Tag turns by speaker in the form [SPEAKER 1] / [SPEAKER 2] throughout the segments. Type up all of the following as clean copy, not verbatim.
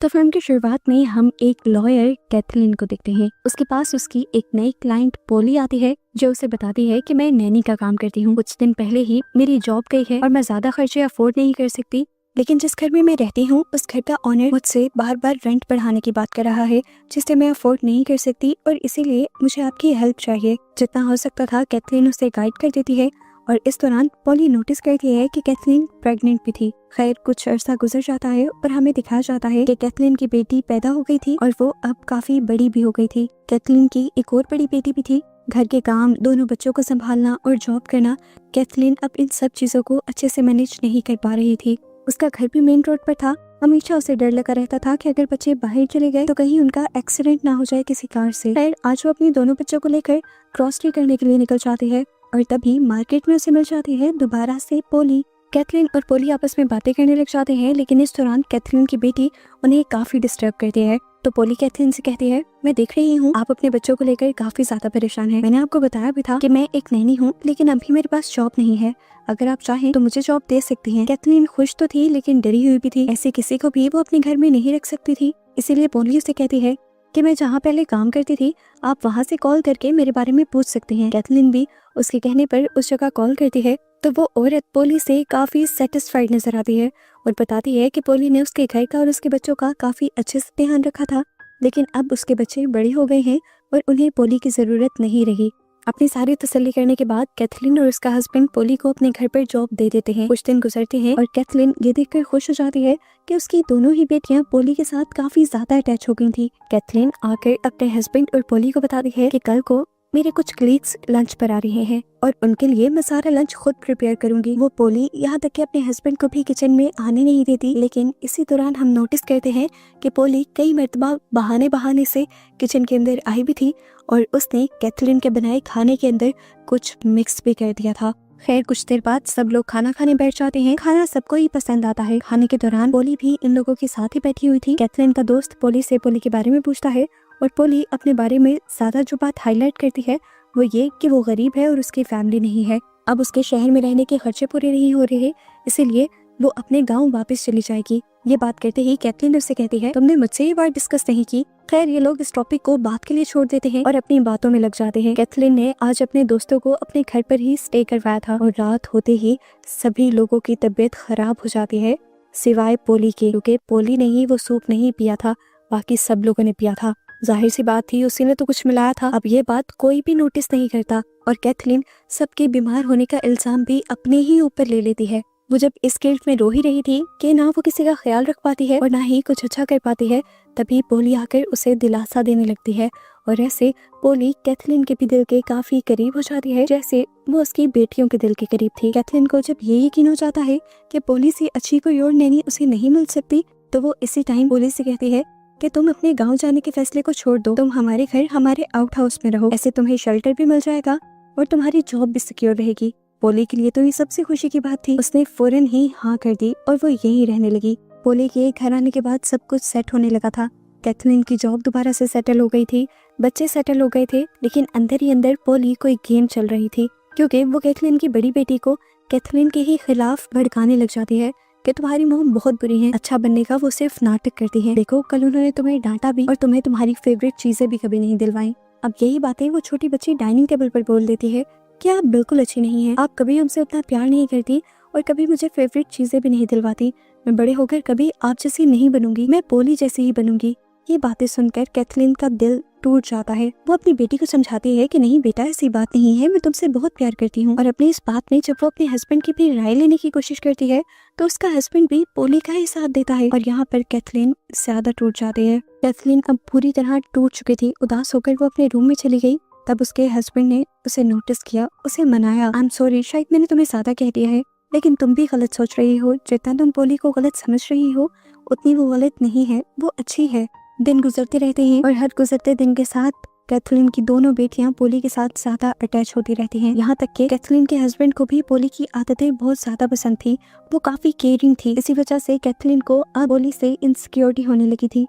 [SPEAKER 1] तो फिल्म की शुरुआत में हम एक लॉयर कैथलीन को देखते हैं। उसके पास उसकी एक नई क्लाइंट पोली आती है जो उसे बताती है कि मैं नैनी का काम करती हूँ। कुछ दिन पहले ही मेरी जॉब गई है और मैं ज्यादा खर्चे अफोर्ड नहीं कर सकती, लेकिन जिस घर में मैं रहती हूँ उस घर का ऑनर मुझसे बार बार रेंट बढ़ाने की बात कर रहा है जिसे मैं अफोर्ड नहीं कर सकती और इसीलिए मुझे आपकी हेल्प चाहिए। जितना हो सकता था कैथलीन उसे गाइड कर देती है और इस दौरान पॉली नोटिस करती है कि कैथलीन प्रेग्नेंट भी थी। खैर कुछ अरसा गुजर जाता है और हमें दिखाया जाता है कि कैथलीन की बेटी पैदा हो गई थी और वो अब काफी बड़ी भी हो गई थी। कैथलीन की एक और बड़ी बेटी भी थी। घर के काम, दोनों बच्चों को संभालना और जॉब करना, कैथलीन अब इन सब चीजों को अच्छे से मैनेज नहीं कर पा रही थी। उसका घर भी मेन रोड पर था। हमेशा उसे डर लगा रहता था कि अगर बच्चे बाहर चले गए तो कहीं उनका एक्सीडेंट ना हो जाए किसी कार से। खैर आज वो अपनी दोनों बच्चों को लेकर क्रॉस करने के लिए निकल जाती है और तभी मार्केट में उसे मिल जाती है दोबारा से पोली। कैथलीन और पोली आपस में बातें करने लग जाते हैं, लेकिन इस दौरान कैथलीन की बेटी उन्हें काफी डिस्टर्ब करती है। तो पोली कैथलीन से कहती है, मैं देख रही हूँ आप अपने बच्चों को लेकर काफी ज्यादा परेशान हैं। मैंने आपको बताया भी था कि मैं एक नैनी हूँ, लेकिन अभी मेरे पास जॉब नहीं है। अगर आप चाहें तो मुझे जॉब दे सकती हैं। कैथलीन खुश तो थी लेकिन डरी हुई भी थी। ऐसे किसी को भी वो अपने घर में नहीं रख सकती थी। इसीलिए पोली उसे कहती है कि मैं जहाँ पहले काम करती थी आप वहाँ से कॉल करके मेरे बारे में पूछ सकती हैं। कैथलीन भी उसके कहने पर उस जगह कॉल करती है तो वो औरत पोली से काफी सेटिस्फाइड नजर आती है और बताती है कि पोली ने उसके घर का और उसके बच्चों का काफी अच्छे से ध्यान रखा था, लेकिन अब उसके बच्चे बड़े हो गए हैं और उन्हें पोली की जरूरत नहीं रही। अपनी सारी तसल्ली करने के बाद कैथलीन और उसका हस्बैंड पोली को अपने घर पर जॉब दे देते हैं। कुछ दिन गुजरते हैं और कैथलीन ये देखकर खुश हो जाती है कि उसकी दोनों ही बेटियां पोली के साथ काफी ज्यादा अटैच हो गई थी। कैथलीन आकर अपने हस्बैंड और पोली को बताती है कि कल को मेरे कुछ कलीग्स लंच पर आ रहे हैं और उनके लिए मैं सारा लंच खुद प्रिपेयर करूंगी। वो पोली यहाँ तक कि अपने हस्बैंड को भी किचन में आने नहीं देती, लेकिन इसी दौरान हम नोटिस करते हैं कि पोली कई मर्तबा बहाने से किचन के अंदर आई भी थी और उसने कैथलीन के बनाए खाने के अंदर कुछ मिक्स भी कर दिया था। खैर कुछ देर बाद सब लोग खाना खाने बैठ जाते हैं। खाना सबको ही पसंद आता है। खाने के दौरान पोली भी इन लोगों के साथ ही बैठी हुई थी। कैथलीन का दोस्त पोली से पोली के बारे में पूछता है और पोली अपने बारे में ज्यादा जो बात हाईलाइट करती है वो ये कि वो गरीब है और उसकी फैमिली नहीं है। अब उसके शहर में रहने के खर्चे पूरे नहीं हो रहे, इसीलिए वो अपने गांव वापस चली जाएगी। ये बात करते ही कैथलीन उससे कहती है, तुमने मुझसे ये बात डिस्कस नहीं की। खैर ये लोग इस टॉपिक को बात के लिए छोड़ देते हैं और अपनी बातों में लग जाते हैं। कैथलीन ने आज अपने दोस्तों को अपने घर पर ही स्टे करवाया था और रात होते ही सभी लोगों की तबीयत खराब हो जाती है सिवाय पोली के, क्योंकि पोली ने ही वो सूप नहीं पिया था, बाकी सब लोगों ने पिया था। जाहिर सी बात थी उसी ने तो कुछ मिलाया था। अब ये बात कोई भी नोटिस नहीं करता और कैथलीन सबके बीमार होने का इल्जाम भी अपने ही ऊपर ले लेती है। वो जब इस गिल्ट में रो ही रही थी कि ना वो किसी का ख्याल रख पाती है और ना ही कुछ अच्छा कर पाती है, तभी पोली आकर उसे दिलासा देने लगती है और ऐसे पोली कैथलीन के भी दिल के काफी करीब हो जाती है जैसे वो उसकी बेटियों के दिल के करीब थी। कैथलीन को जब ये यकीन हो जाता है कि पोली से अच्छी कोई और नैनी उसे नहीं मिल सकती, तो वो इसी टाइम पोली से कहती है कि तुम अपने गांव जाने के फैसले को छोड़ दो, तुम हमारे घर हमारे आउट हाउस में रहो, ऐसे तुम्हें शेल्टर भी मिल जाएगा और तुम्हारी जॉब भी सिक्योर रहेगी। पोली के लिए तो ये सबसे खुशी की बात थी। उसने फौरन ही हाँ कर दी और वो यहीं रहने लगी। पोली के घर आने के बाद सब कुछ सेट होने लगा था। कैथलीन की जॉब दोबारा से सेटल हो गई थी, बच्चे सेटल हो गए थे, लेकिन अंदर ही अंदर पोली कोई गेम चल रही थी, क्योंकि वो कैथलीन की बड़ी बेटी को कैथलीन के ही खिलाफ भड़काने लग जाती है कि तुम्हारी मोम बहुत बुरी है, अच्छा बनने का वो सिर्फ नाटक करती है। देखो कल उन्होंने तुम्हें डांटा भी और तुम्हें तुम्हारी फेवरेट चीजें भी कभी नहीं दिलवाई। अब यही बातें वो छोटी बच्ची डाइनिंग टेबल पर बोल देती है कि आप बिल्कुल अच्छी नहीं है, आप कभी हमसे उतना प्यार नहीं करती और कभी मुझे फेवरेट चीजें भी नहीं दिलवाती। मैं बड़े होकर कभी आप जैसी नहीं बनूंगी, मैं पोली जैसी ही बनूंगी। ये बातें सुनकर कैथलीन का दिल टूट जाता है। वो अपनी बेटी को समझाती है कि नहीं बेटा ऐसी बात नहीं है, मैं तुमसे बहुत प्यार करती हूँ। और अपनी इस बात में जब वो अपने हस्बैंड की भी राय लेने की कोशिश करती है तो उसका हस्बैंड भी पोली का ही साथ देता है और यहाँ पर कैथलीन ज्यादा टूट जाती है। कैथलीन अब पूरी तरह टूट चुकी थी। उदास होकर वो अपने रूम में चली गई। तब उसके हस्बैंड ने उसे नोटिस किया, उसे मनाया। आई एम सॉरी, शायद मैंने तुम्हें ज्यादा कह दिया है, लेकिन तुम भी गलत सोच रही हो। जितना तुम पोली को गलत समझ रही हो उतनी वो गलत नहीं है, वो अच्छी है। दिन गुजरते रहते हैं और हर गुजरते दिन के साथ कैथलीन की दोनों बेटियां पोली के साथ ज्यादा अटैच होती रहती हैं। यहाँ तक कि कैथलीन के हस्बैंड को भी पोली की आदतें बहुत ज्यादा पसंद थी। वो काफी केयरिंग थी। इसी वजह से कैथलीन को अब पोली से इनसिक्योरिटी होने लगी थी।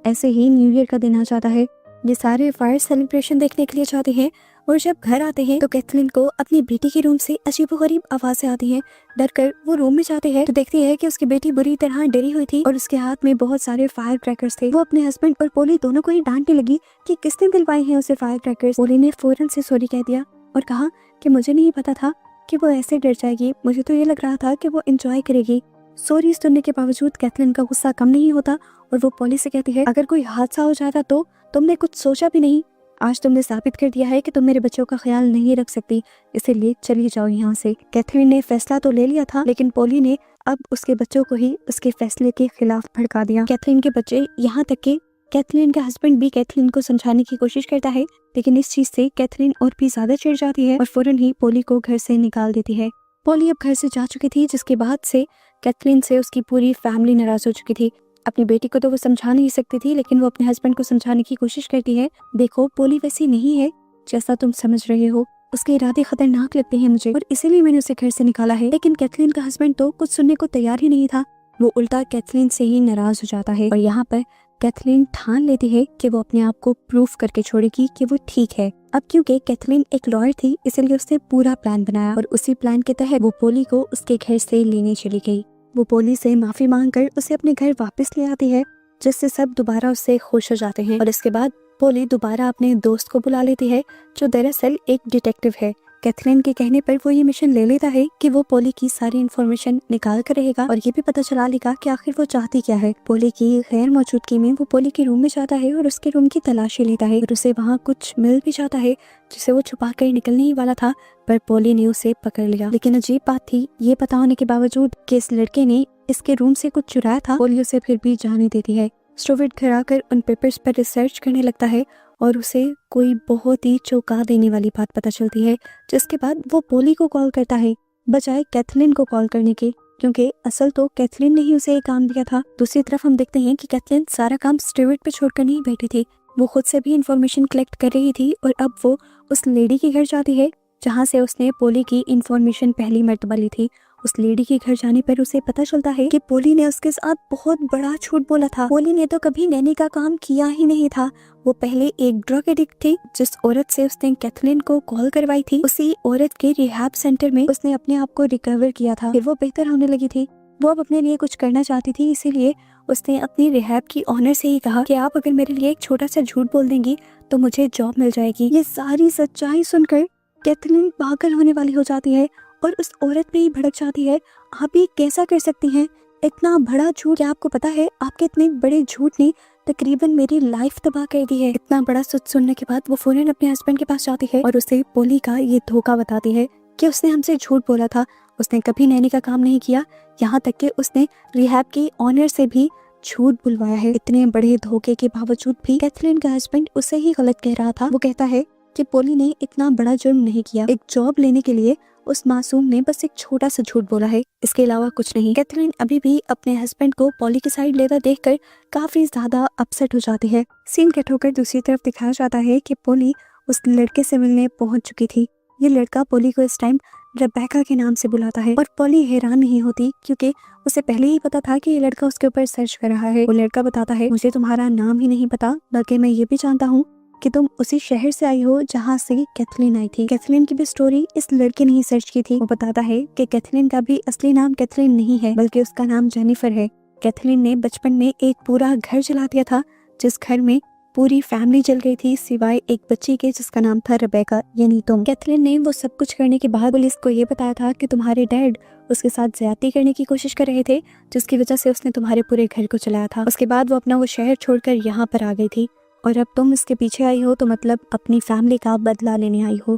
[SPEAKER 1] ऐसे ही न्यू ईयर का दिन आ जाता है। ये सारे फायर सेलिब्रेशन देखने के लिए जाते हैं और जब घर आते हैं तो कैथलीन को अपनी बेटी के रूम से अजीबोगरीब आवाजें आती हैं। डर कर वो रूम में जाते हैं तो देखती है कि उसकी बेटी बुरी तरह डरी हुई थी और उसके हाथ में बहुत सारे फायर क्रैकर्स थे। वो अपने हस्बैंड और पोली दोनों को ही डांटने लगी कि किसने दिलवाए हैं उसे फायर क्रैकर्स। पोली ने फौरन से सॉरी कह दिया और कहा कि मुझे नहीं पता था कि वो ऐसे डर जाएगी, मुझे तो ये लग रहा था कि वो एंजॉय करेगी। सॉरी सुनने के बावजूद कैथलीन का गुस्सा कम नहीं होता और वो पोली से कहती है, अगर कोई हादसा हो जाता तो तुमने कुछ सोचा भी नहीं। आज तुमने साबित कर दिया है कि तुम मेरे बच्चों का ख्याल नहीं रख सकती, इसीलिए चली जाओ यहाँ से। कैथलीन ने फैसला तो ले लिया था, लेकिन पोली ने अब उसके बच्चों को ही उसके फैसले के खिलाफ भड़का दिया। कैथलीन के बच्चे, यहाँ तक कि कैथलीन का हस्बैंड भी कैथलीन को समझाने की कोशिश करता है, लेकिन इस चीज से कैथलीन और भी ज्यादा चिढ़ जाती है और फौरन ही पोली को घर से निकाल देती है। पोली अब घर से जा चुकी थी, जिसके बाद से कैथलीन से उसकी पूरी फैमिली नाराज हो चुकी थी। अपनी बेटी को तो वो समझा नहीं सकती थी, लेकिन वो अपने हस्बैंड को समझाने की कोशिश करती है। देखो, पोली वैसी नहीं है जैसा तुम समझ रहे हो, उसके इरादे खतरनाक लगते हैं मुझे और इसीलिए मैंने उसे घर से निकाला है। लेकिन कैथलीन का हस्बैंड तो कुछ सुनने को तैयार ही नहीं था, वो उल्टा कैथलीन से ही नाराज हो जाता है और यहाँ पर कैथलीन ठान लेती है कि वो अपने आप को प्रूफ करके छोड़ेगी कि वो ठीक है। अब क्योंकि कैथलीन एक लॉयर थी, इसलिए उसने पूरा प्लान बनाया और उसी प्लान के तहत वो पोली को उसके घर से लेने चली गई। वो पोली से माफी मांगकर उसे अपने घर वापस ले आती है, जिससे सब दोबारा उससे खुश हो जाते हैं और इसके बाद पोली दोबारा अपने दोस्त को बुला लेती है, जो दरअसल एक डिटेक्टिव है। कैथलीन के कहने पर वो ये मिशन ले लेता है कि वो पोली की सारी इन्फॉर्मेशन निकाल कर रहेगा और ये भी पता चला लेगा कि आखिर वो चाहती क्या है। पोली की गैर मौजूदगी में वो पोली के रूम में जाता है और उसके रूम की तलाशी लेता है और उसे वहाँ कुछ मिल भी जाता है, जिसे वो छुपा कर निकलने ही वाला था, पर पोली ने उसे पकड़ लिया। लेकिन अजीब बात थी, ये पता होने के बावजूद कि इस लड़के ने इसके रूम से कुछ चुराया था, पोली उसे फिर भी जाने देती है। स्टूवर्ट घर आकर उन पेपर्स पर रिसर्च करने लगता है और उसे कोई बहुत ही चौंका देने वाली बात पता चलती है, जिसके बाद वो पोली को कॉल करता है बजाय कैथलीन को कॉल करने के, क्योंकि असल तो कैथलीन ने ही उसे ये काम दिया था। दूसरी तरफ हम देखते हैं कि कैथलीन सारा काम स्टूवर्ट पे छोड़कर नहीं बैठी थी, वो खुद से भी इंफॉर्मेशन कलेक्ट कर रही थी और अब वो उस लेडी के घर जाती है जहाँ से उसने पोली की इंफॉर्मेशन पहली मर्तबा ली थी। उस लेडी के घर जाने पर उसे पता चलता है कि पोली ने उसके साथ बहुत बड़ा झूठ बोला था। पोली ने तो कभी नैनी का काम किया ही नहीं था, वो पहले एक ड्रग एडिक्ट थी। जिस औरत से उसने कैथलीन को कॉल करवाई थी, उसी औरत के रिहैब सेंटर में उसने अपने आप को रिकवर किया था, फिर वो बेहतर होने लगी थी। वो अब अपने लिए कुछ करना चाहती थी, इसीलिए उसने अपनी रिहैब की ऑनर से ही कहा कि आप अगर मेरे लिए एक छोटा सा झूठ बोल देंगी तो मुझे जॉब मिल जाएगी। ये सारी सच्चाई सुनकर कैथलीन पागल होने वाली हो जाती है और उस औरत पे ही भड़क जाती है। आप ये कैसा कर सकती हैं, इतना बड़ा झूठ? क्या आपको पता है आपके इतने बड़े झूठ ने तकरीबन मेरी लाइफ तबाह कर दी है। इतना बड़ा सच सुनने के बाद वो फौरन अपने हस्बैंड के पास जाती है और उसे पोली का ये धोखा बताती है कि उसने हमसे झूठ बोला था, उसने कभी नैनी का काम नहीं किया, यहाँ तक कि उसने रिहैब की ऑनर से भी झूठ बुलवाया है। इतने बड़े धोखे के बावजूद भी कैथलीन का हस्बैंड उसे ही गलत कह रहा था। वो कहता है कि पोली ने इतना बड़ा जुर्म नहीं किया, एक जॉब लेने के लिए उस मासूम ने बस एक छोटा सा झूठ बोला है, इसके अलावा कुछ नहीं। कैथलीन अभी भी अपने हस्बैंड को पोली की साइड लेता देखकर काफी ज्यादा अपसेट हो जाती है। सीन कट होकर दूसरी तरफ दिखाया जाता है कि पोली उस लड़के से मिलने पहुंच चुकी थी। ये लड़का पोली को इस टाइम रेबेका के नाम से बुलाता है और पोली हैरान नहीं होती, क्योंकि उसे पहले ही पता था कि ये लड़का उसके ऊपर सर्च कर रहा है। वो लड़का बताता है, मुझे तुम्हारा नाम ही नहीं पता, बल्कि मैं ये भी जानता हूँ कि तुम उसी शहर से आई हो जहाँ से कैथलीन आई थी। कैथलीन की भी स्टोरी इस लड़के ने ही सर्च की थी। वो बताता है कि कैथलीन का भी असली नाम कैथलीन नहीं है, बल्कि उसका नाम जेनिफर है। कैथलीन ने बचपन में एक पूरा घर जला दिया था, जिस घर में पूरी फैमिली जल गई थी सिवाय एक बच्ची के जिसका नाम था रेबेका, यानी तुम। कैथलीन ने वो सब कुछ करने के बाद पुलिस को ये बताया था कि तुम्हारे डैड उसके साथ ज्यादती करने की कोशिश कर रहे थे, जिसकी वजह से उसने तुम्हारे पूरे घर को चलाया था। उसके बाद वो अपना वो शहर छोड़कर यहाँ पर आ गई थी और अब तुम इसके पीछे आई हो, तो मतलब अपनी फैमिली का बदला लेने आई हो।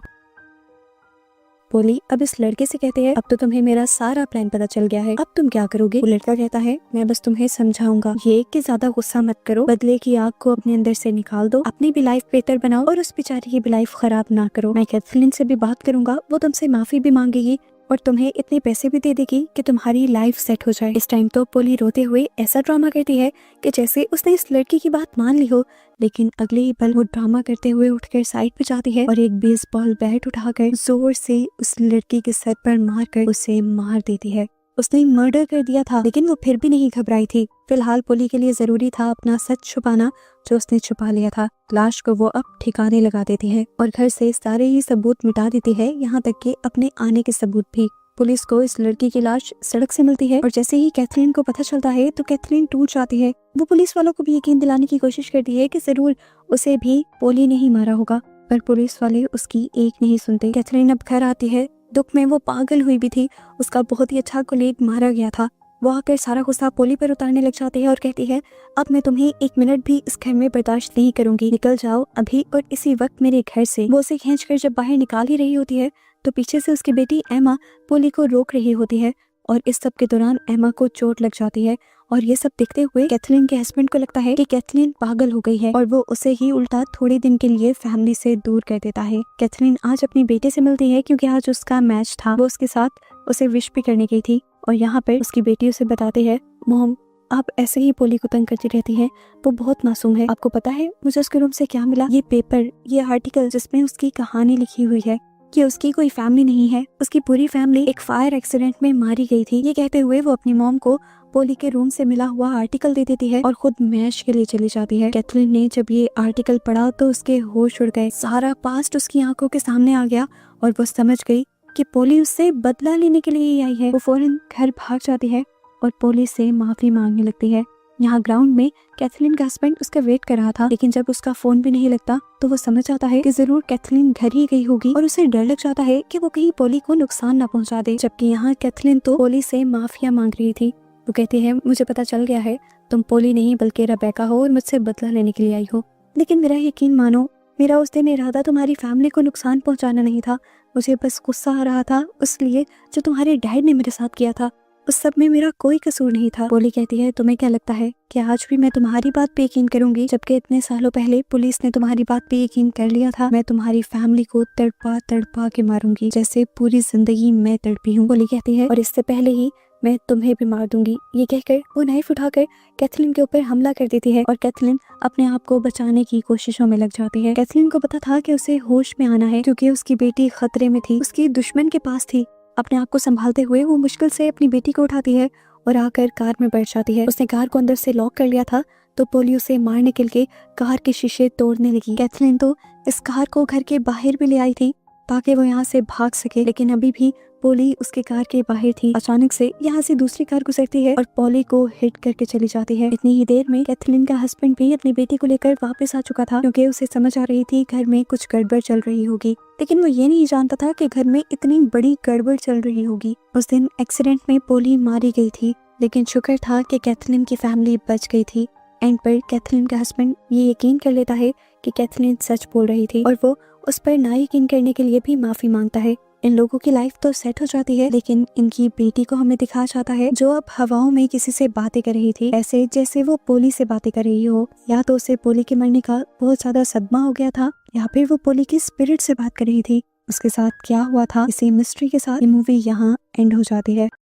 [SPEAKER 1] पोली अब इस लड़के से कहते हैं, अब तो तुम्हें मेरा सारा प्लान पता चल गया है, अब तुम क्या करोगे? वो लड़का कहता है, मैं बस तुम्हें समझाऊंगा, ये कि ज्यादा गुस्सा मत करो, बदले की आग को अपने अंदर से निकाल दो, अपनी भी लाइफ बेहतर बनाओ और उस बेचारी की भी लाइफ खराब ना करो। मैं कैथलीन से भी बात करूंगा, वो तुमसे माफी भी मांगेगी और तुम्हें इतने पैसे भी दे देगी कि तुम्हारी लाइफ सेट हो जाए। इस टाइम तो पोली रोते हुए ऐसा ड्रामा करती है कि जैसे उसने इस लड़की की बात मान ली हो, लेकिन अगले ही पल वो ड्रामा करते हुए उठकर साइड पे जाती है और एक बेसबॉल बैट उठाकर जोर से उस लड़की के सर पर मारकर उसे मार देती है। उसने मर्डर कर दिया था, लेकिन वो फिर भी नहीं घबराई थी। फिलहाल पोली के लिए जरूरी था अपना सच छुपाना, जो उसने छुपा लिया था। लाश को वो अब ठिकाने लगा देती है और घर से सारे ही सबूत मिटा देती है, यहाँ तक कि अपने आने के सबूत भी। पुलिस को इस लड़की की लाश सड़क से मिलती है और जैसे ही कैथरीन को पता चलता है तो कैथरीन टूट जाती है। वो पुलिस वालों को भी यकीन दिलाने की कोशिश करती है कि जरूर उसे भी पोली ने ही मारा होगा, पर पुलिस वाले उसकी एक नहीं सुनते। कैथरीन अब घर आती है। दुख में वो पागल हुई भी थी, उसका बहुत ही अच्छा कोलीग मारा गया था। वो आकर सारा गुस्सा पोली पर उतारने लग जाती है और कहती है, अब मैं तुम्हें 1 मिनट भी इस घर में बर्दाश्त नहीं करूंगी, निकल जाओ अभी और इसी वक्त मेरे घर से। वो उसे खींचकर जब बाहर निकाल ही रही होती है तो पीछे से उसकी बेटी एमा पोली को रोक रही होती है और इस सब के दौरान एमा को चोट लग जाती है। और ये सब देखते हुए कैथरीन के हस्बैंड को लगता है कि कैथरीन पागल हो गई है और वो उसे ही उल्टा थोड़े दिन के लिए फैमिली से दूर कर देता है। कैथरीन आज अपनी बेटे से मिलती है क्योंकि आज उसका मैच था। वो उसके साथ उसे विश भी करने गई थी और यहाँ पर उसकी बेटी उसे बताती है, मॉम आप ऐसे ही पोली को तंग करती रहती हैं, वो बहुत मासूम है। आपको पता है मुझे उसके रूम से क्या मिला? ये पेपर, ये आर्टिकल जिसमें उसकी कहानी लिखी हुई है कि उसकी कोई फैमिली नहीं है, उसकी पूरी फैमिली एक फायर एक्सीडेंट में मारी गई थी। ये कहते हुए वो अपनी मॉम को पोली के रूम से मिला हुआ आर्टिकल दे देती है और खुद मैच के लिए चली जाती है। कैथरीन ने जब ये आर्टिकल पढ़ा तो उसके होश उड़ गए, सारा पास्ट उसकी आंखों के सामने आ गया और वो समझ गई कि पोली उससे बदला लेने के लिए ही आई है। वो फौरन घर भाग जाती है और पोली से माफी मांगने लगती है। यहाँ ग्राउंड में कैथरीन का हस्बैंड उसका वेट कर रहा था, लेकिन जब उसका फोन भी नहीं लगता तो वो समझ जाता है कि जरूर कैथरीन घर ही गई होगी और उसे डर लग जाता है कि वो कहीं पोली को नुकसान ना पहुंचा दे। जबकि यहाँ कैथरीन तो पोली से माफिया मांग रही थी। वो कहती है, मुझे पता चल गया है तुम पोली नहीं बल्कि रेबेका हो और मुझसे बदला लेने के लिए आई हो, लेकिन मेरा यकीन मानो, मेरा उस दिन इरादा तुम्हारी फैमिली को नुकसान पहुंचाना नहीं था। मुझे बस गुस्सा आ रहा था उसलिए जो तुम्हारे डैड ने मेरे साथ किया था उस सब में मेरा कोई कसूर नहीं था। पोली कहती है, तुम्हें क्या लगता है कि आज भी मैं तुम्हारी बात पे यकीन करूंगी, जबकि इतने सालों पहले पुलिस ने तुम्हारी बात पे यकीन कर लिया था। मैं तुम्हारी फैमिली को तड़पा तड़पा के मारूंगी जैसे पूरी जिंदगी मैं तड़पी हूँ। पोली कहती है, और इससे पहले ही मैं तुम्हें भी मार दूंगी। ये कहकर वो नाइफ उठाकर कैथरीन के ऊपर हमला कर देती है और कैथरीन अपने आप को बचाने की कोशिशों में लग जाती है। कैथरीन को पता था कि उसे होश में आना है क्योंकि उसकी बेटी खतरे में थी, उसकी दुश्मन के पास थी। अपने आप को संभालते हुए वो मुश्किल से अपनी बेटी को उठाती है और आकर कार में बैठ जाती है। उसने कार को अंदर से लॉक कर लिया था तो पोली उसे मारने के लिए कार के शीशे तोड़ने लगी। कैथरीन तो इस कार को घर के बाहर भी ले आई थी ताकि वो यहाँ से भाग सके, लेकिन अभी भी पोली उसके कार के बाहर थी। अचानक से यहाँ से दूसरी कार गुजरती है और पोली को हिट करके चली जाती है। इतनी ही देर में कैथरीन का हस्बैंड भी अपनी बेटी को लेकर वापस आ चुका था क्योंकि उसे समझ आ रही थी घर में कुछ गड़बड़ चल रही होगी, लेकिन वो ये नहीं जानता था कि घर में इतनी बड़ी गड़बड़ चल रही होगी। उस दिन एक्सीडेंट में पोली मारी गई थी, लेकिन शुक्र था कि कैथरीन की फैमिली बच गई थी। एंड पर कैथरीन का हस्बैंड ये यकीन कर लेता है कि कैथरीन सच बोल रही थी और वो उस पर ना यकीन करने के लिए भी माफी मांगता है। इन लोगों की लाइफ तो सेट हो जाती है, लेकिन इनकी बेटी को हमें दिखाया जाता है जो अब हवाओं में किसी से बातें कर रही थी, ऐसे जैसे वो पोली से बातें कर रही हो। या तो उसे पोली के मरने का बहुत ज्यादा सदमा हो गया था या फिर वो पोली की स्पिरिट से बात कर रही थी। उसके साथ क्या हुआ था, इसी मिस्ट्री के साथ ये मूवी यहाँ एंड हो जाती है।